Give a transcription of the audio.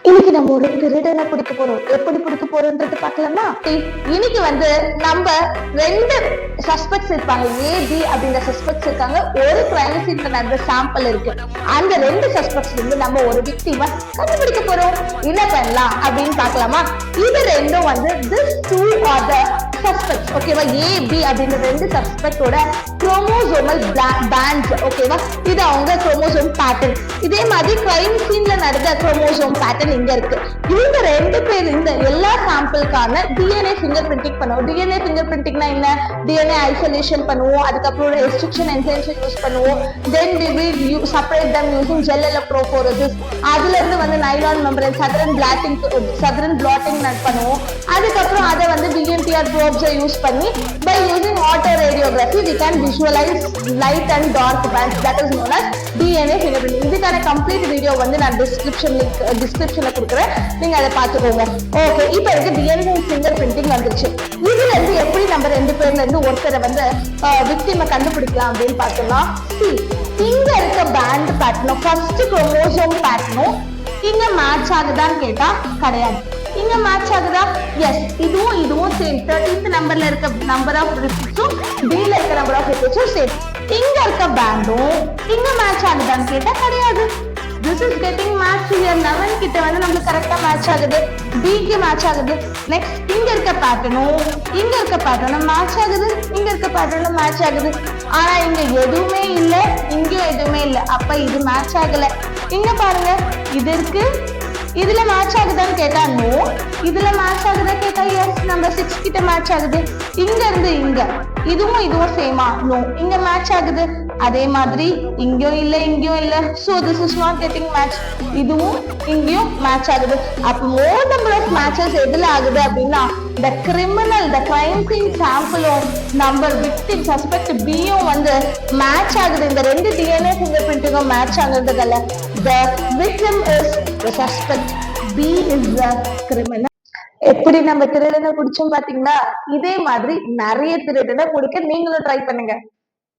இன்னைக்கு நம்ம ஒரு திருடனை பிடிக்க போறோம். எப்படி பிடிக்க போறோம்ன்றது பார்க்கலாமா? இன்னைக்கு வந்து நம்ம ரெண்டு சஸ்பெக்ட்ஸ் இருப்பாங்க. ஏபி அப்படின்ற சஸ்பெக்ட்ஸ் இருக்காங்க. ஒரு கிரைம் சீன்ல நடந்த சாம்பிள் இருக்கு. அந்த ரெண்டு சஸ்பெக்ட்ஸ் வந்து நம்ம ஒரு விக்டிமை கண்டுபிடிக்க போறோம். என்ன பண்ணலாம் அப்படின்னு பார்க்கலாமா? இது ரெண்டும் வந்து this two are the suspects. ஓகேவா? ஏபி அப்படின்ற ரெண்டு சஸ்பெக்டோட குரோமோசோமல் பேண்ட்ஸ். ஓகேவா? இது அவங்க குரோமோசோம் பேட்டர்ன். இதே மாதிரி கிரைம் சீன்ல நடந்த குரோமோசோம் பேட்டர்ன் இங்க இருக்கு. இவங்க ரெண்டு பேர் இந்த எல்லா சாம்பிளுக்கான டிஎன்ஏ ஃபிங்கர் பிரிண்டிங் பண்ணுவோம். டிஎன்ஏ ஃபிங்கர் பிரிண்டிங்னா என்ன? டிஎன்ஏ ஐசோலேஷன் பண்ணுவோம். அதுக்கப்புறம் ரெஸ்ட்ரிக்ஷன் என்சைம்ஸ் யூஸ் பண்ணுவோம். தென் we will separate them using gel electrophoresis. அதுல இருந்து வந்து நைலான் மெம்பரேன் சதரன் பிளாட்டிங் பண்ணுவோம். அதுக்கப்புறம் அதை வந்து விஎன்டிஆர் ப்ரோப்ஸை யூஸ் பண்ணி by using auto radiography we can visualize light and dark bands, that is known as DNA fingerprinting. இதுக்கான கம்ப்ளீட் வீடியோ வந்து நான் டிஸ்கிரிப்ஷன்ல கொடுக்குறேன், நீங்க அதை பார்த்துக்கோங்க. ஓகே, இப்போ எனக்கு டிஎன்ஏ ஃபிங்கர் பிரிண்டிங் வந்துருச்சு. இதுல இருந்து எப்படி நம்ம ரெண்டு பேர்ல இருந்து ஒருத்தரை வந்து விக்டிமை கண்டுபிடிக்கலாம் அப்படின்னு பார்த்தோம்னா, இங்க இருக்க பேண்ட் பேட்டர்னும் ஃபர்ஸ்ட் குரோமோசோம் பேட்டர்னும் இங்க மேட்ச் ஆகுதான்னு கேட்டா கிடையாது. இங்க மேட்ச் ஆகுதா? எஸ், இதுவும் சேம். 13th நம்பர்ல இருக்க நம்பர் ஆஃப் ரிப்பீட்ஸும் பில இருக்க நம்பர் ஆஃப் ரிப்பீட்ஸும் சேம். இங்க இருக்க பேண்டும் இங்க மேட்ச் ஆகுதான்னு கேட்டா கிடையாது. This is getting matched here. 11 கிட்ட வந்து நமக்கு கரெக்டா மேட்ச் ஆகுது, பிக்கு மேட்ச் ஆகுது. நெக்ஸ்ட் இங்க இருக்க பேட்டர்னும் இங்க இருக்க பேட்டர்னும் மேட்ச் ஆகுது, இங்க இருக்க பேட்டர்னும் மேட்ச் ஆகுது. ஆனா இங்க எதுவுமே இல்ல, இங்கேயும் எதுவுமே இல்ல. அப்ப இது மேட்ச் ஆகல. இங்க பாருங்க, இது இருக்கு, இதுல மேட்ச் ஆகுதான்னு கேட்டா நோ, இதுல மேட்ச் ஆகுதா கேட்டா எஸ். நம்பர் 6 கிட்ட மேட்ச் ஆகுது. இங்க இருந்து இங்க இதுவும் சேமா? நோ. இங்க மேட்ச் ஆகுது. அதே மாதிரி இங்கேயும் இல்ல, இங்கேயும் இல்ல. So this is not getting match. இதுவும் இங்கேயும் மேட்ச் ஆகுது. அப்ப மோர் நம்பர் ஆஃப் மேட்சஸ் எதுல ஆகுது அப்படின்னா the crime scene சாம்பிளும் நம்பர் விக்டிம் சஸ்பெக்ட் பியும் வந்து மேட்ச் ஆகுது. இந்த ரெண்டு டிஎன்ஏ ஃபிங்கர் பிரிண்டிங்கும் மேட்ச் ஆகுறதுல the victim is the suspect, B is the criminal. எப்படி நம்ம திருடனை பிடிச்சோம் பாத்தீங்களா? இதே மாதிரி நிறைய திருடனை பிடிக்க நீங்களும் ட்ரை பண்ணுங்க.